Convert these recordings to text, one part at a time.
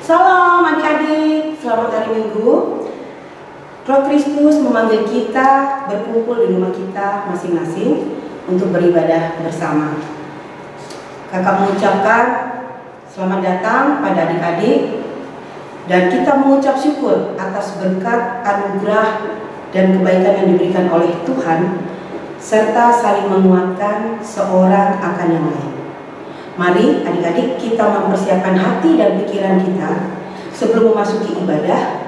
Salam adik-adik, selamat hari Minggu. Roh Kristus memanggil kita berkumpul di rumah kita masing-masing untuk beribadah bersama. Kakak mengucapkan selamat datang pada adik-adik, dan kita mengucap syukur atas berkat, anugerah, dan kebaikan yang diberikan oleh Tuhan, serta saling menguatkan seorang akan yang lain. Mari adik-adik kita mempersiapkan hati dan pikiran kita sebelum memasuki ibadah.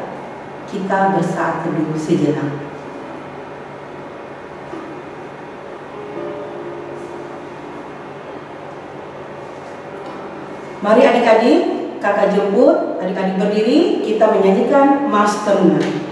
Kita bersaat teduh sejenak. Mari adik-adik, kakak jemput, adik-adik berdiri, kita menyanyikan Mars Teruna.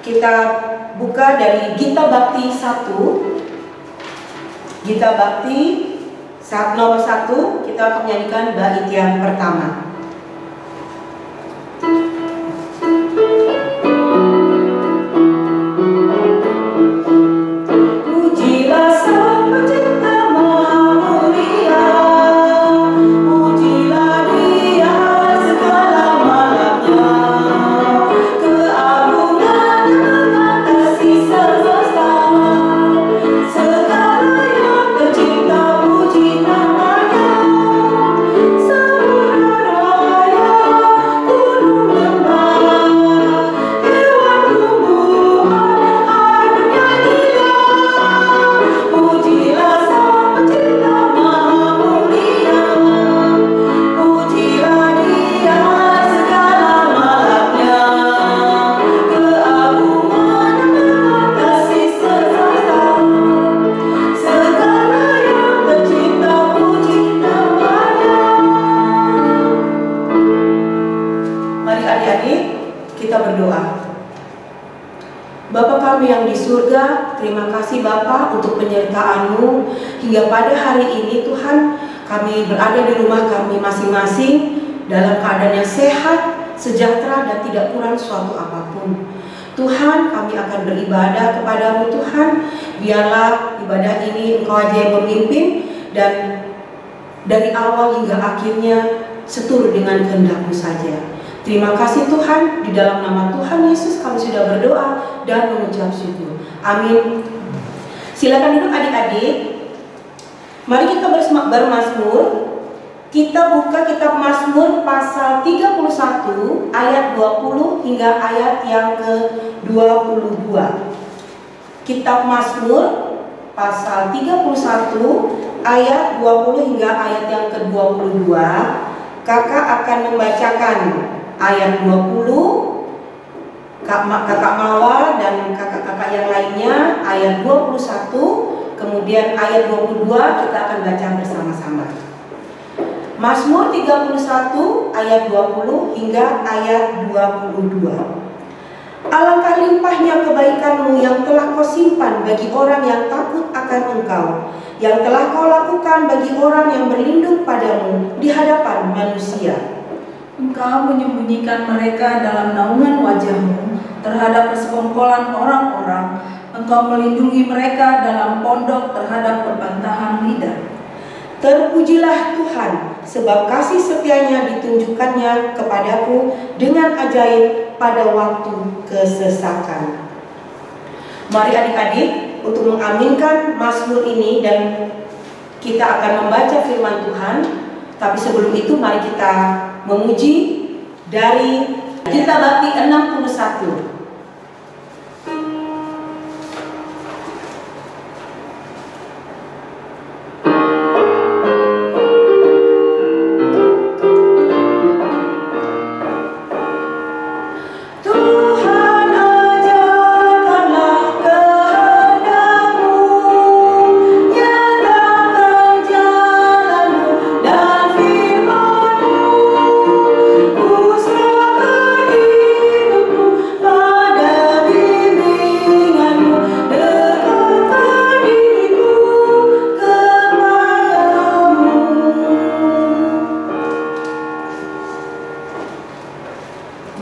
Kita buka dari Gita Bakti 1. Gita Bakti nomor 1, kita akan menyanyikan bait yang pertama. Bapa kami yang di surga, terima kasih Bapa untuk penyertaan-Mu hingga pada hari ini Tuhan, kami berada di rumah kami masing-masing dalam keadaan yang sehat, sejahtera, dan tidak kurang suatu apapun. Tuhan, kami akan beribadah kepada-Mu Tuhan. Biarlah ibadah ini Engkau aja yang memimpin, dan dari awal hingga akhirnya seturut dengan kehendak-Mu saja. Terima kasih Tuhan, di dalam nama Tuhan Yesus kami sudah berdoa dan mengucap syukur. Amin. Silakan duduk adik-adik. Mari kita bermazmur. Kita buka kitab Mazmur pasal 31 ayat 20 hingga ayat yang ke-22. Kitab Mazmur pasal 31 ayat 20 hingga ayat yang ke-22. Kakak akan membacakan ayat 20, kakak Mawar dan kakak-kakak yang lainnya ayat 21, kemudian ayat 22 kita akan baca bersama-sama. Mazmur 31 ayat 20 hingga ayat 22. Alangkah limpahnya kebaikan-Mu yang telah Kau simpan bagi orang yang takut akan Engkau, yang telah Kau lakukan bagi orang yang berlindung padamu di hadapan manusia. Engkau menyembunyikan mereka dalam naungan wajah-Mu terhadap persekongkolan orang-orang. Engkau melindungi mereka dalam pondok terhadap perbantahan lidah. Terpujilah Tuhan, sebab kasih setianya ditunjukkannya kepadaku dengan ajaib pada waktu kesesakan. Mari adik-adik untuk mengaminkan mazmur ini, dan kita akan membaca firman Tuhan. Tapi sebelum itu mari kita memuji dari Kita Bakti 61.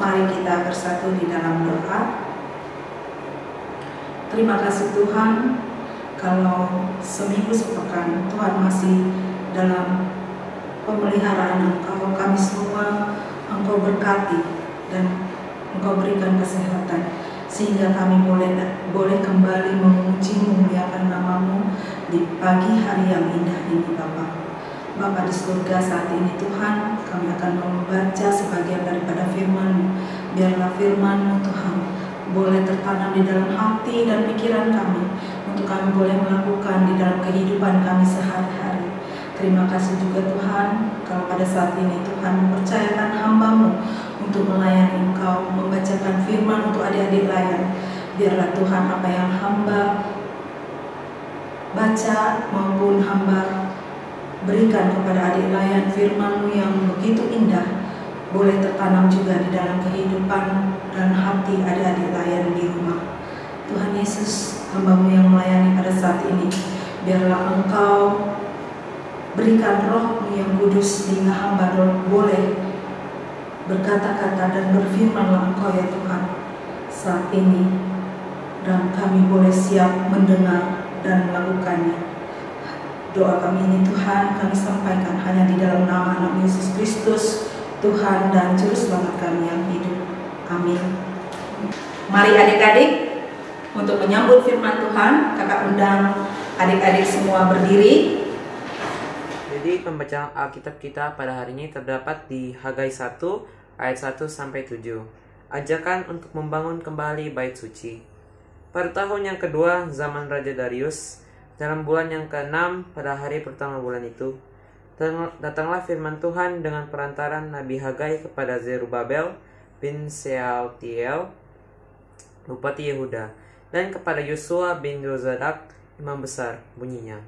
Mari kita bersatu di dalam doa. Terima kasih Tuhan, kalau seminggu sepekan Tuhan masih dalam pemeliharaan Engkau, kami semua Engkau berkati dan Engkau berikan kesehatan, sehingga kami boleh kembali memuji memuliakan nama-Mu di pagi hari yang indah ini, Bapa. Bapa di surga, saat ini Tuhan, kami akan membaca sebagian daripada firman-Mu. Biarlah firman-Mu Tuhan boleh tertanam di dalam hati dan pikiran kami, untuk kami boleh melakukan di dalam kehidupan kami sehari-hari. Terima kasih juga Tuhan, kalau pada saat ini Tuhan mempercayakan hamba-Mu untuk melayani Engkau, membacakan firman untuk adik-adik layan. Biarlah Tuhan, apa yang hamba baca maupun hamba berikan kepada adik layan, firman-Mu yang begitu indah boleh tertanam juga di dalam kehidupan dan hati adik-adik layan di rumah. Tuhan Yesus, hamba-Mu yang melayani pada saat ini, biarlah Engkau berikan Roh-Mu yang kudus, sehingga hamba boleh berkata-kata dan berfirmanlah Engkau ya Tuhan saat ini, dan kami boleh siap mendengar dan melakukannya. Doa kami ini Tuhan kami sampaikan hanya di dalam nama Anak Yesus Kristus, Tuhan dan Juru Selamat kami yang hidup. Amin. Mari adik-adik, untuk menyambut firman Tuhan, kakak undang adik-adik semua berdiri. Jadi pembacaan Alkitab kita pada hari ini terdapat di Hagai 1 ayat 1 sampai 7. Ajakan untuk membangun kembali bait suci. Pada tahun yang kedua zaman Raja Darius, dalam bulan yang ke-6 pada hari pertama bulan itu, datanglah firman Tuhan dengan perantaran Nabi Hagai kepada Zerubabel bin Shealtiel, Bupati Yehuda, dan kepada Yosua bin Yozadak, imam besar, bunyinya.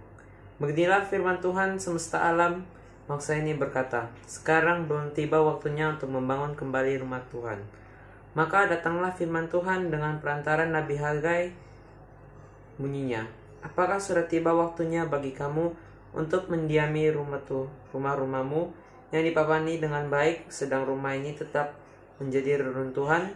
Beginilah firman Tuhan semesta alam, bangsa ini berkata, sekarang belum tiba waktunya untuk membangun kembali rumah Tuhan. Maka datanglah firman Tuhan dengan perantaran Nabi Hagai, bunyinya, apakah sudah tiba waktunya bagi kamu untuk mendiami rumah-rumahmu yang dipapani dengan baik, sedang rumah ini tetap menjadi reruntuhan?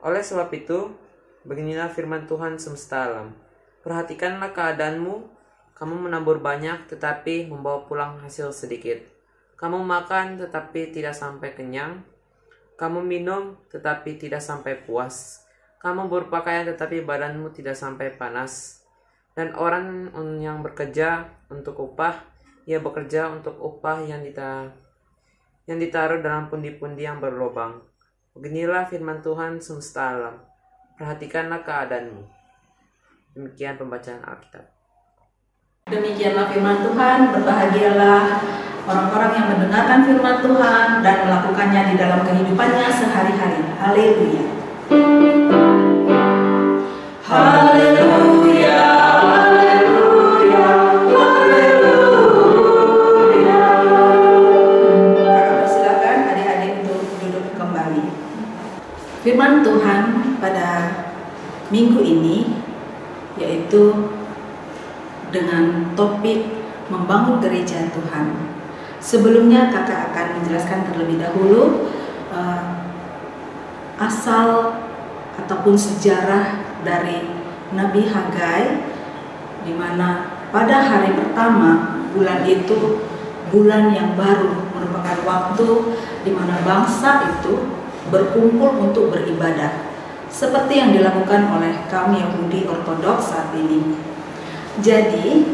Oleh sebab itu, beginilah firman Tuhan semesta alam. Perhatikanlah keadaanmu, kamu menabur banyak tetapi membawa pulang hasil sedikit. Kamu makan tetapi tidak sampai kenyang. Kamu minum tetapi tidak sampai puas. Kamu berpakaian tetapi badanmu tidak sampai panas. Dan orang yang bekerja untuk upah, ia bekerja untuk upah yang ditaruh dalam pundi-pundi yang berlubang. Beginilah firman Tuhan semesta alam. Perhatikanlah keadaanmu. Demikian pembacaan Alkitab. Demikianlah firman Tuhan, berbahagialah orang-orang yang mendengarkan firman Tuhan dan melakukannya di dalam kehidupannya sehari-hari. Haleluya. Haleluya. Haleluya. Haleluya. Kakak persilakan adik-adik untuk duduk kembali. Firman Tuhan pada minggu ini yaitu dengan topik membangun gereja Tuhan. Sebelumnya kakak akan menjelaskan terlebih dahulu asal ataupun sejarah dari Nabi Hagai, di mana pada hari pertama bulan itu bulan yang baru, merupakan waktu di mana bangsa itu berkumpul untuk beribadah, seperti yang dilakukan oleh kaum Yahudi Ortodoks saat ini. Jadi,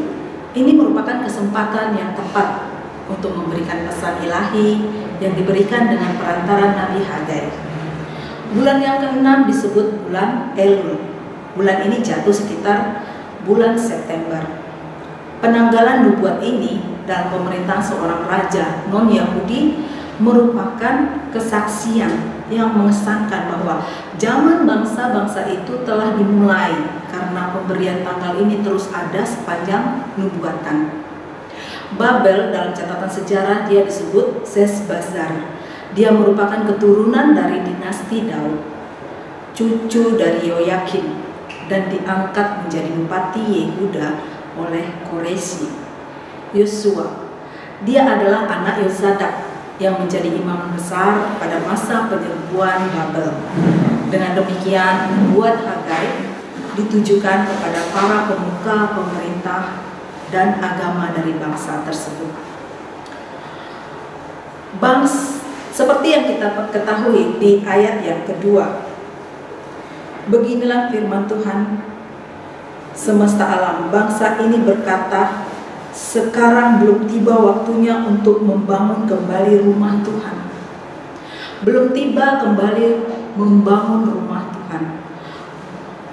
ini merupakan kesempatan yang tepat untuk memberikan pesan ilahi yang diberikan dengan perantara Nabi Hagai. Bulan yang ke-6 disebut bulan Elul. Bulan ini jatuh sekitar bulan September. Penanggalan nubuat ini dalam pemerintahan seorang raja non-Yahudi merupakan kesaksian yang mengesankan bahwa zaman bangsa-bangsa itu telah dimulai, karena pemberian tanggal ini terus ada sepanjang nubuatan. Babel dalam catatan sejarah dia disebut Sesbazar. Dia merupakan keturunan dari dinasti Daud, cucu dari Yoyakim, dan diangkat menjadi bupati Yehuda oleh Koresi. Yosua, dia adalah anak Yozadak yang menjadi imam besar pada masa penyerbuan Babel. Dengan demikian, nubuat Hagai ditujukan kepada para pemuka, pemerintah, dan agama dari bangsa tersebut. Seperti yang kita ketahui di ayat yang kedua, beginilah firman Tuhan semesta alam, bangsa ini berkata, sekarang belum tiba waktunya untuk membangun kembali rumah Tuhan. Belum tiba kembali membangun rumah Tuhan.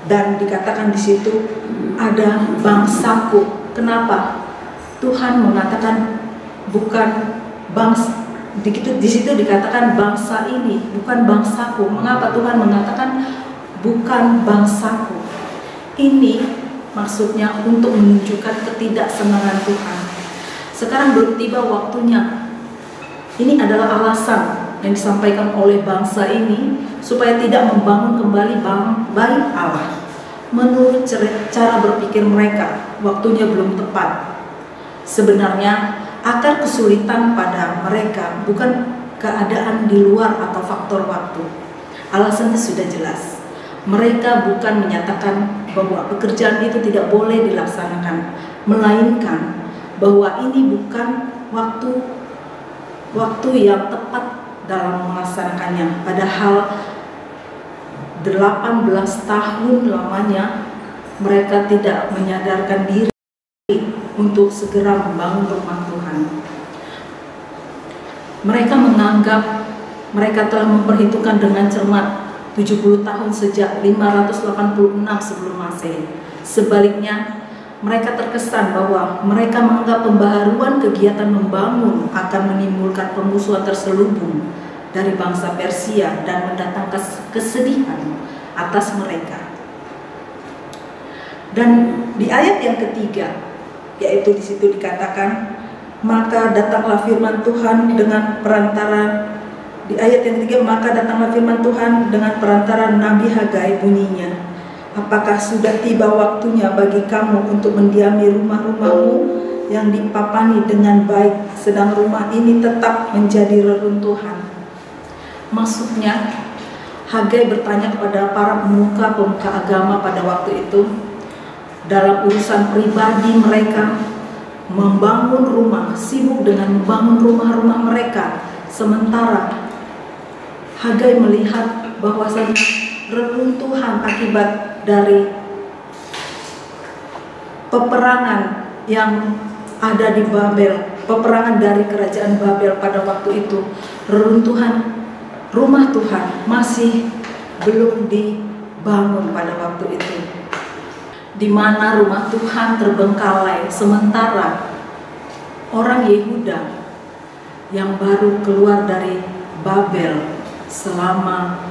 Dan dikatakan di situ ada bangsaku. Kenapa? Tuhan mengatakan bukan bangsa. Di situ dikatakan bangsa ini, bukan bangsaku. Mengapa Tuhan mengatakan bukan bangsaku? Ini maksudnya untuk menunjukkan ketidaksenangan Tuhan. Sekarang belum tiba waktunya. Ini adalah alasan yang disampaikan oleh bangsa ini supaya tidak membangun kembali bait Allah. Menurut cara berpikir mereka, waktunya belum tepat. Sebenarnya akar kesulitan pada mereka bukan keadaan di luar atau faktor waktu. Alasannya sudah jelas. Mereka bukan menyatakan bahwa pekerjaan itu tidak boleh dilaksanakan, melainkan bahwa ini bukan waktu yang tepat dalam melaksanakannya. Padahal 18 tahun lamanya mereka tidak menyadarkan diri untuk segera membangun rumah Tuhan. Mereka menganggap mereka telah memperhitungkan dengan cermat 70 tahun sejak 586 sebelum Masehi. Sebaliknya, mereka terkesan bahwa mereka menganggap pembaharuan kegiatan membangun akan menimbulkan permusuhan terselubung dari bangsa Persia dan mendatangkan kesedihan atas mereka. Dan di ayat yang ketiga, yaitu di situ dikatakan, maka datanglah firman Tuhan dengan perantara. Di ayat yang ketiga, maka datanglah firman Tuhan dengan perantara Nabi Hagai, bunyinya, apakah sudah tiba waktunya bagi kamu untuk mendiami rumah-rumahmu yang dipapani dengan baik, sedang rumah ini tetap menjadi reruntuhan. Maksudnya, Hagai bertanya kepada para pemuka agama pada waktu itu, dalam urusan pribadi mereka, membangun rumah, sibuk dengan membangun rumah-rumah mereka, sementara Hagai melihat bahwasanya reruntuhan akibat dari peperangan yang ada di Babel, peperangan dari kerajaan Babel pada waktu itu, reruntuhan rumah Tuhan masih belum dibangun pada waktu itu, di mana rumah Tuhan terbengkalai, sementara orang Yehuda yang baru keluar dari Babel, selama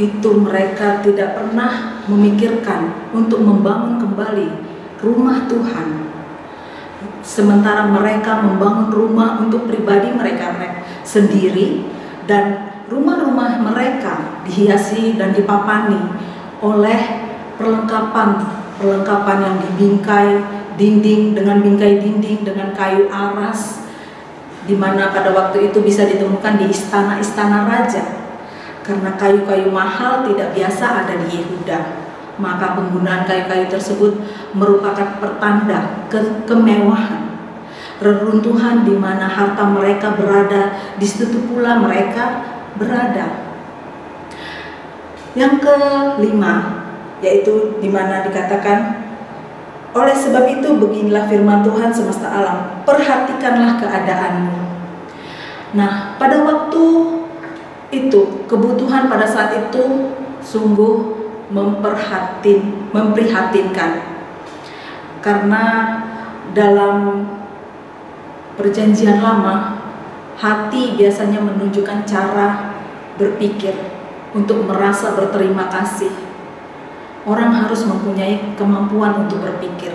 itu mereka tidak pernah memikirkan untuk membangun kembali rumah Tuhan. Sementara mereka membangun rumah untuk pribadi mereka sendiri, dan rumah-rumah mereka dihiasi dan dipapani oleh perlengkapan yang dibingkai dinding dengan bingkai dinding dengan kayu aras, di mana pada waktu itu bisa ditemukan di istana-istana raja. Karena kayu-kayu mahal tidak biasa ada di Yehuda, maka penggunaan kayu-kayu tersebut merupakan pertanda kemewahan. reruntuhan di mana harta mereka berada, di situ pula mereka berada. Yang kelima, yaitu di mana dikatakan, oleh sebab itu beginilah firman Tuhan semesta alam, perhatikanlah keadaanmu. Nah, pada waktu itu, kebutuhan pada saat itu sungguh memprihatinkan. Karena dalam perjanjian lama, hati biasanya menunjukkan cara berpikir untuk merasa berterima kasih. Orang harus mempunyai kemampuan untuk berpikir.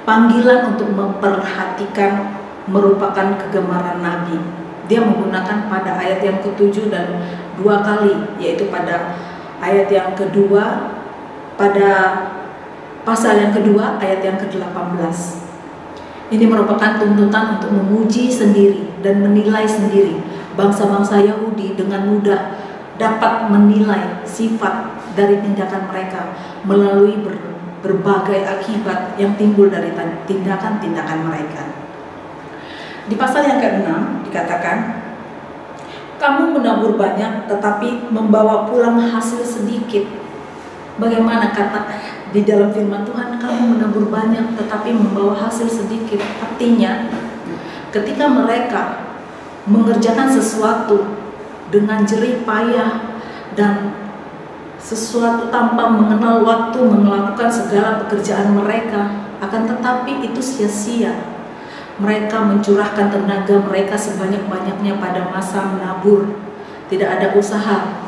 Panggilan untuk memperhatikan merupakan kegemaran Nabi. Dia menggunakan pada ayat yang ke-7 dan 2 kali, yaitu pada ayat yang kedua, pada pasal yang kedua, ayat yang ke-18. Ini merupakan tuntutan untuk memuji sendiri dan menilai sendiri. Bangsa-bangsa Yahudi dengan mudah dapat menilai sifat dari tindakan mereka melalui berbagai akibat yang timbul dari tindakan-tindakan mereka. Di pasal yang ke-6 dikatakan, kamu menabur banyak tetapi membawa pulang hasil sedikit. Bagaimana kata di dalam firman Tuhan, kamu menabur banyak tetapi membawa hasil sedikit? Artinya, ketika mereka mengerjakan sesuatu dengan jerih payah dan sesuatu tanpa mengenal waktu melakukan segala pekerjaan mereka, akan tetapi itu sia-sia. Mereka mencurahkan tenaga mereka sebanyak-banyaknya pada masa menabur. Tidak ada usaha,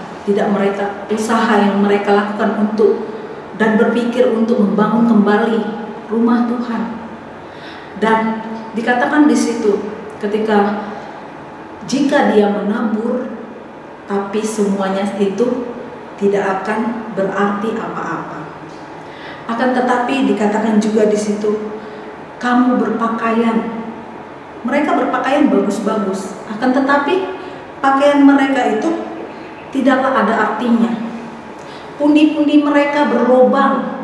usaha yang mereka lakukan untuk dan berpikir untuk membangun kembali rumah Tuhan. Dan dikatakan di situ, ketika jika dia menabur, tapi semuanya itu tidak akan berarti apa-apa. Akan tetapi dikatakan juga di situ, kamu berpakaian. Mereka berpakaian bagus-bagus, akan tetapi pakaian mereka itu tidaklah ada artinya. Pundi-pundi mereka berlobang.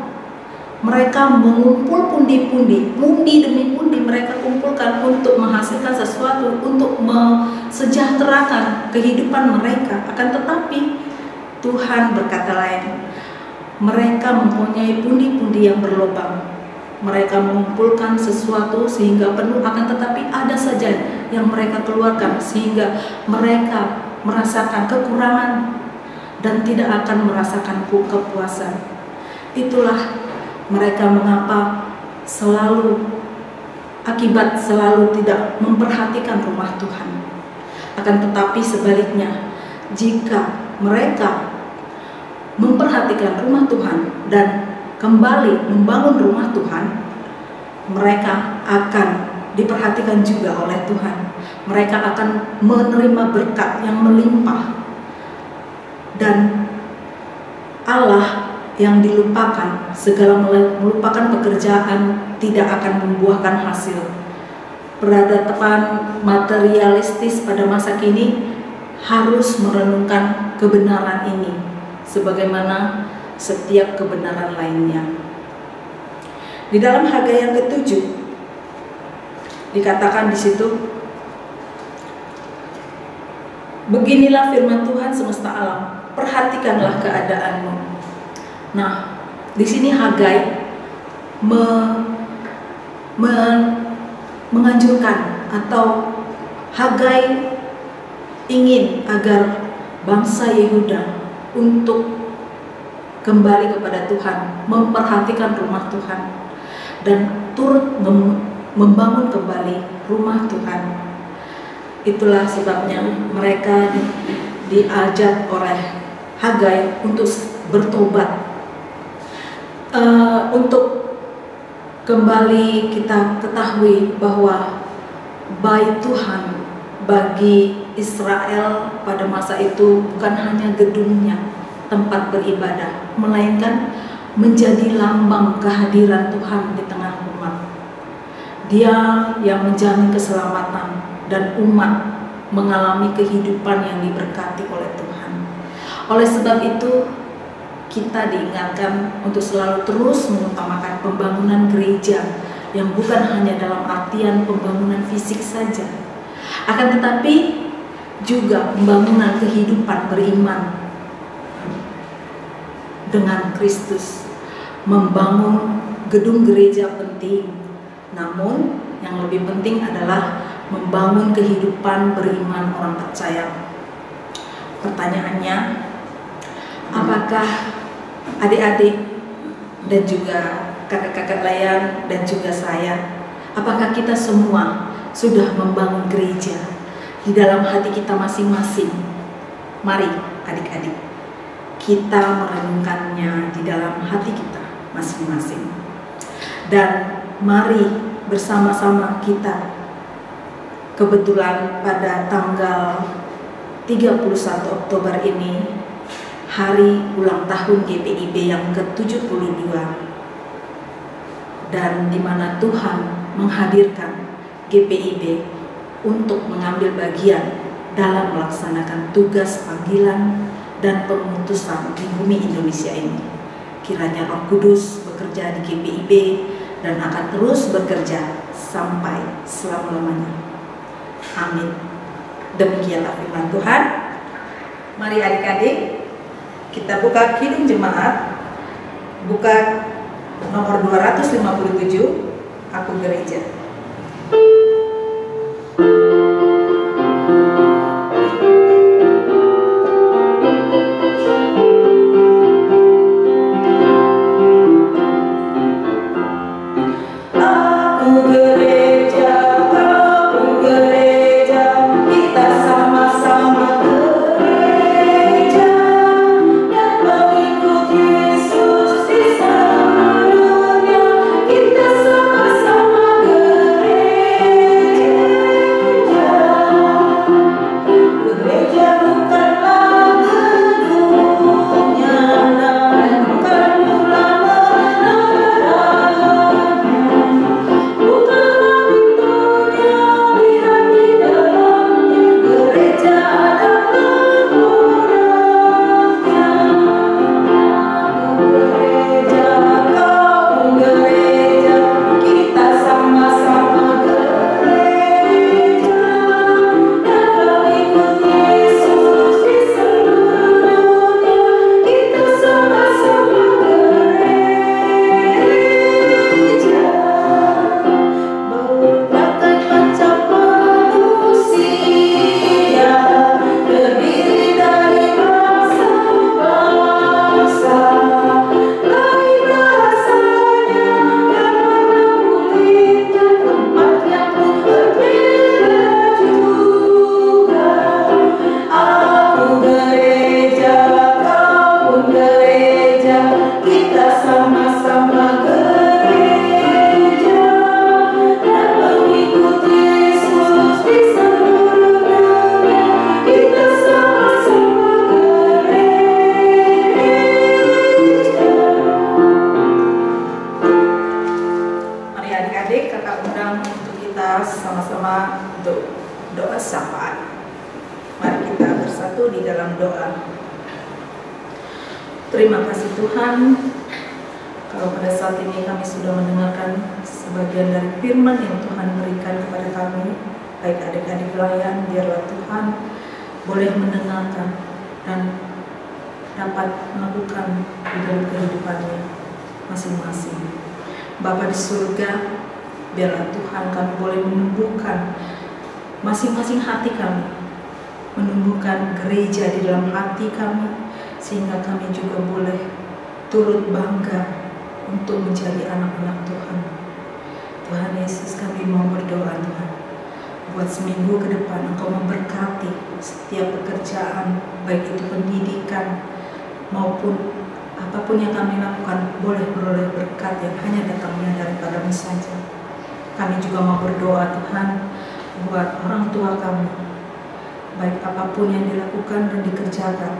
Mereka mengumpul pundi-pundi, pundi demi pundi mereka kumpulkan untuk menghasilkan sesuatu, untuk mesejahterakan kehidupan mereka. Akan tetapi Tuhan berkata lain. Mereka mempunyai pundi-pundi yang berlobang. Mereka mengumpulkan sesuatu sehingga penuh, akan tetapi ada saja yang mereka keluarkan sehingga mereka merasakan kekurangan dan tidak akan merasakan kepuasan. Itulah mereka mengapa akibat selalu tidak memperhatikan rumah Tuhan. Akan tetapi sebaliknya, jika mereka memperhatikan rumah Tuhan dan kembali membangun rumah Tuhan, mereka akan diperhatikan juga oleh Tuhan. Mereka akan menerima berkat yang melimpah, dan Allah yang dilupakan, melupakan pekerjaan tidak akan membuahkan hasil. Peradaban materialistis pada masa kini harus merenungkan kebenaran ini sebagaimana setiap kebenaran lainnya. Di dalam Hagai yang ke-7 dikatakan di situ, beginilah firman Tuhan semesta alam, perhatikanlah keadaanmu. Nah, di sini Hagai menganjurkan, atau Hagai ingin agar bangsa Yehuda untuk kembali kepada Tuhan, memperhatikan rumah Tuhan, dan turut membangun kembali rumah Tuhan. Itulah sebabnya mereka diajak oleh Hagai untuk bertobat. Untuk kembali kita ketahui bahwa bait Tuhan bagi Israel pada masa itu bukan hanya gedungnya, tempat beribadah, melainkan menjadi lambang kehadiran Tuhan di tengah umat. Dia yang menjamin keselamatan dan umat mengalami kehidupan yang diberkati oleh Tuhan. Oleh sebab itu, kita diingatkan untuk selalu terus mengutamakan pembangunan gereja yang bukan hanya dalam artian pembangunan fisik saja, akan tetapi juga pembangunan kehidupan beriman dengan Kristus. Membangun gedung gereja penting, namun yang lebih penting adalah membangun kehidupan beriman orang percaya. Pertanyaannya, apakah adik-adik dan juga kakak-kakak layan dan juga saya, apakah kita semua sudah membangun gereja di dalam hati kita masing-masing? Mari adik-adik, kita merenungkannya di dalam hati kita masing-masing. Dan mari bersama-sama kita, kebetulan pada tanggal 31 Oktober ini, hari ulang tahun GPIB yang ke-72, dan di mana Tuhan menghadirkan GPIB untuk mengambil bagian dalam melaksanakan tugas panggilan dan pemutusan di bumi Indonesia ini. Kiranya Roh Kudus bekerja di GPIB dan akan terus bekerja sampai selama-lamanya. Amin. Demikianlah firman Tuhan. Mari adik-adik, kita buka Kidung Jemaat, buka nomor 257, Aku Gereja. Terima kasih Tuhan, kalau pada saat ini kami sudah mendengarkan sebagian dari firman yang Tuhan berikan kepada kami, baik adik-adik layan, biarlah Tuhan boleh mendengarkan dan dapat melakukan di dalam kehidupannya masing-masing. Bapa di surga, biarlah Tuhan kami boleh menumbuhkan masing-masing hati kami, menumbuhkan gereja di dalam hati kami, sehingga kami juga boleh turut bangga untuk menjadi anak-anak Tuhan. Tuhan Yesus, kami mau berdoa Tuhan, buat seminggu ke depan Engkau memberkati setiap pekerjaan, baik itu pendidikan maupun apapun yang kami lakukan, boleh beroleh berkat yang hanya datangnya daripada-Mu saja. Kami juga mau berdoa Tuhan buat orang tua kami, baik apapun yang dilakukan dan dikerjakan,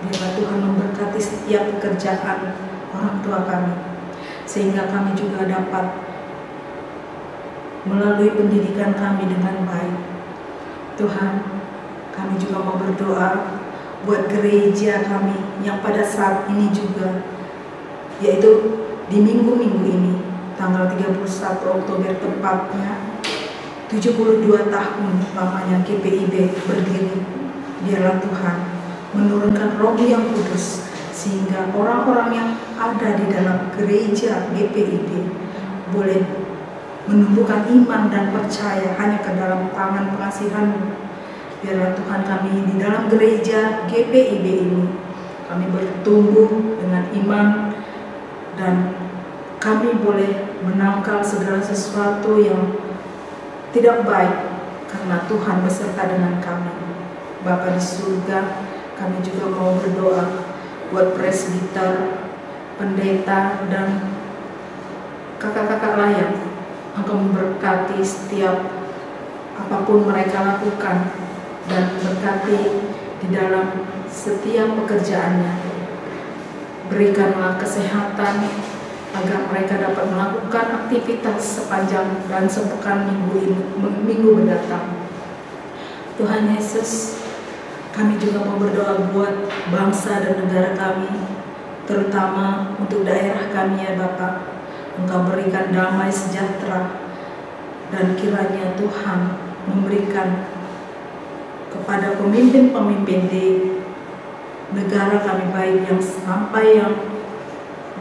biarlah Tuhan memberkati setiap pekerjaan orang tua kami, sehingga kami juga dapat melalui pendidikan kami dengan baik. Tuhan, kami juga mau berdoa buat gereja kami yang pada saat ini juga, yaitu di minggu-minggu ini, tanggal 31 Oktober tepatnya 72 tahun lamanya GPIB berdiri. Biarlah Tuhan menurunkan Roh yang kudus sehingga orang-orang yang ada di dalam gereja GPIB boleh menumbuhkan iman dan percaya hanya ke dalam tangan pengasihan-Mu. Biarlah Tuhan kami di dalam gereja GPIB ini kami bertumbuh dengan iman dan kami boleh menangkal segala sesuatu yang tidak baik karena Tuhan beserta dengan kami. Bapa di surga, kami juga mau berdoa buat presbiter, pendeta, dan kakak-kakak layan. Engkau memberkati setiap apapun mereka lakukan dan berkati di dalam setiap pekerjaannya. Berikanlah kesehatan agar mereka dapat melakukan aktivitas sepanjang dan sepekan minggu mendatang. Tuhan Yesus, kami juga mau berdoa buat bangsa dan negara kami, terutama untuk daerah kami ya Bapa. Engkau berikan damai sejahtera dan kiranya Tuhan memberikan kepada pemimpin-pemimpin di negara kami, baik yang sampai yang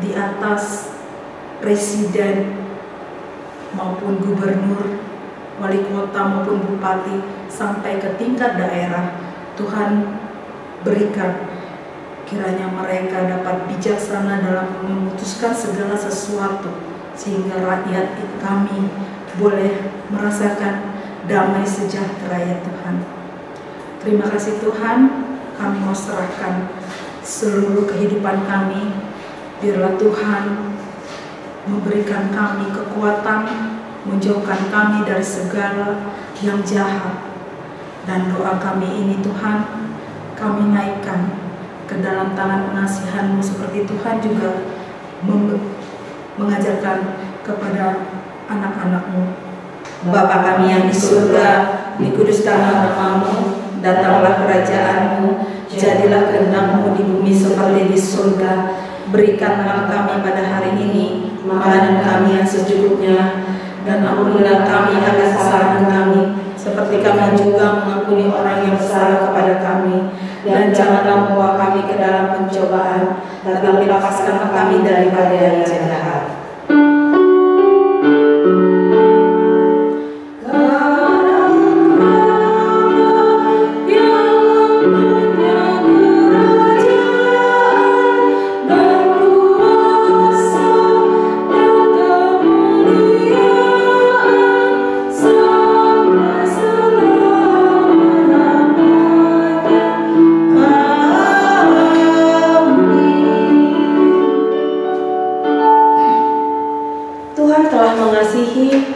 di atas presiden maupun gubernur, wali kota maupun bupati sampai ke tingkat daerah. Tuhan berikan kiranya mereka dapat bijaksana dalam memutuskan segala sesuatu sehingga rakyat kami boleh merasakan damai sejahtera ya Tuhan. Terima kasih Tuhan, kami mau serahkan seluruh kehidupan kami. Biarlah Tuhan memberikan kami kekuatan, menjauhkan kami dari segala yang jahat. Dan doa kami ini Tuhan, kami naikkan ke dalam tangan pengasihan-Mu seperti Tuhan juga mengajarkan kepada anak-anak-Mu. Bapa kami yang di surga, dikuduskanlah nama-Mu, datanglah kerajaan-Mu, jadilah kehendak-Mu di bumi seperti di surga. Berikanlah kami pada hari ini makanan kami yang secukupnya, dan ampunilah kami akan kesalahan kami, seperti kami juga mengampuni orang yang bersalah kepada kami. Dan janganlah membawa kami ke dalam pencobaan, tetapi lepaskanlah kami daripada yang jahat.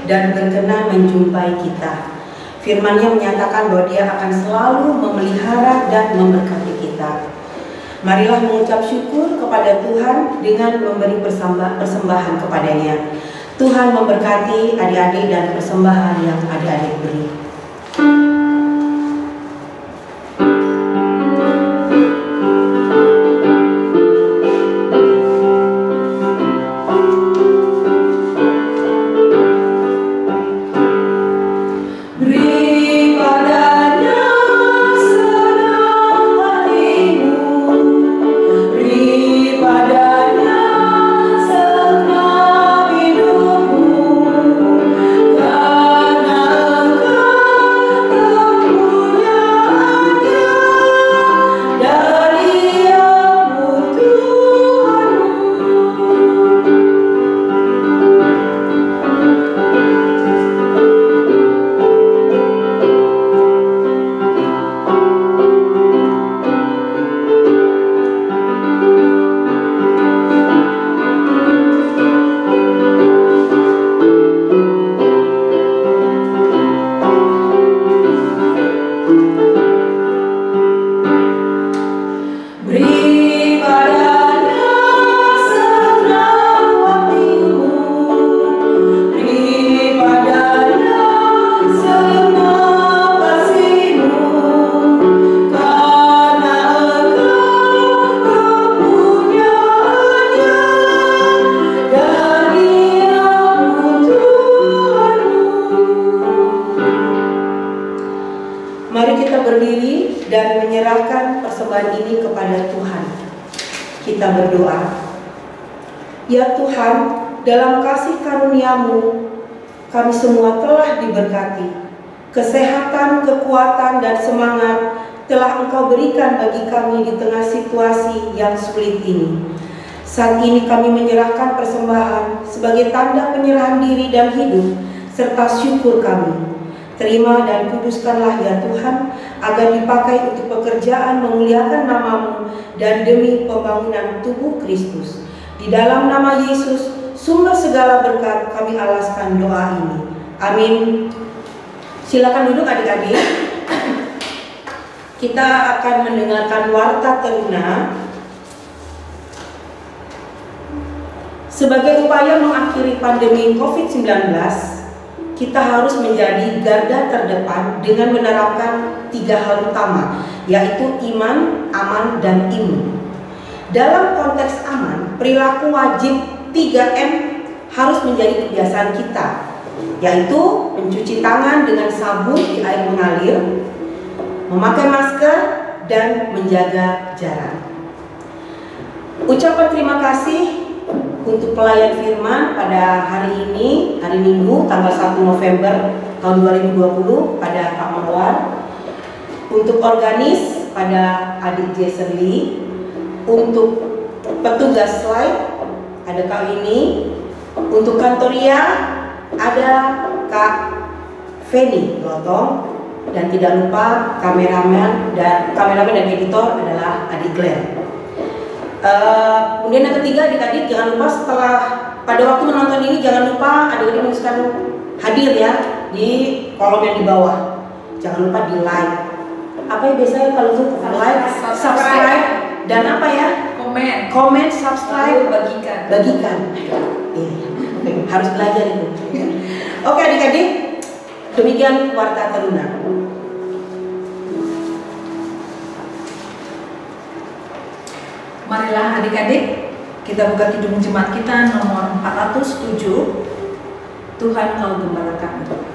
Dan berkenan menjumpai kita. Firman-Nya menyatakan bahwa Dia akan selalu memelihara dan memberkati kita. Marilah mengucap syukur kepada Tuhan dengan memberi persembahan kepadanya. Tuhan memberkati adik-adik dan persembahan yang adik-adik beri. Karena dan menyerahkan persembahan ini kepada Tuhan. Kita berdoa. Ya Tuhan, dalam kasih karunia-Mu, kami semua telah diberkati. Kesehatan, kekuatan, dan semangat telah Engkau berikan bagi kami di tengah situasi yang sulit ini. Saat ini kami menyerahkan persembahan sebagai tanda penyerahan diri dan hidup, serta syukur kami. Terima dan kuduskanlah ya Tuhan, agar dipakai untuk pekerjaan memuliakan nama-Mu dan demi pembangunan tubuh Kristus. Di dalam nama Yesus, sumber segala berkat, kami alaskan doa ini. Amin. Silakan duduk adik-adik. Kita akan mendengarkan warta teruna. Sebagai upaya mengakhiri pandemi COVID-19, kita harus menjadi garda terdepan dengan menerapkan 3 hal utama, yaitu iman, aman, dan imun. Dalam konteks aman, perilaku wajib 3M harus menjadi kebiasaan kita, yaitu mencuci tangan dengan sabun di air mengalir, memakai masker, dan menjaga jarak. Ucapan terima kasih untuk pelayan firman pada hari ini, hari Minggu, tanggal 1 November tahun 2020 pada Pak Marwan. Untuk organis pada adik Jason Lee. Untuk petugas slide ada Kak ini. Untuk kantoria ada Kak Feni Lotong. Dan tidak lupa kameramen dan editor adalah adik Glenn. Kemudian yang ketiga, adik-adik jangan lupa setelah pada waktu menonton ini, jangan lupa adik-adik menuliskan hadir ya di kolom yang di bawah. Jangan lupa di like. Apa ya biasanya kalau itu like, subscribe, dan apa ya? Komen, subscribe, bagikan. Harus belajar itu. Oke adik-adik, demikian warta teruna. Marilah adik-adik, kita buka kidung jemaat kita nomor 407. Tuhan Kau Gembala kami.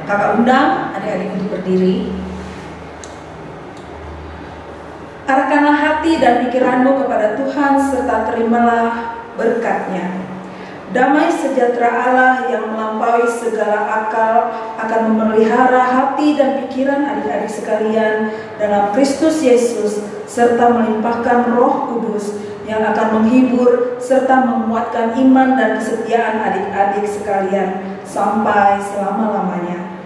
Kakak undang adik-adik untuk berdiri. Arahkanlah hati dan pikiranmu kepada Tuhan serta terimalah berkat-Nya. Damai sejahtera Allah yang melampaui segala akal akan memelihara hati dan pikiran adik-adik sekalian dalam Kristus Yesus, serta melimpahkan Roh Kudus yang akan menghibur serta menguatkan iman dan kesetiaan adik-adik sekalian sampai selama-lamanya.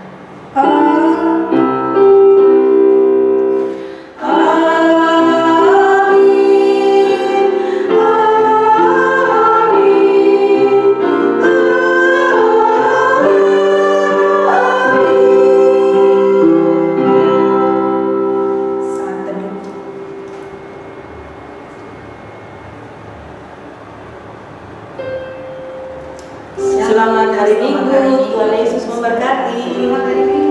Selamat hari Minggu, Tuhan Yesus memberkati.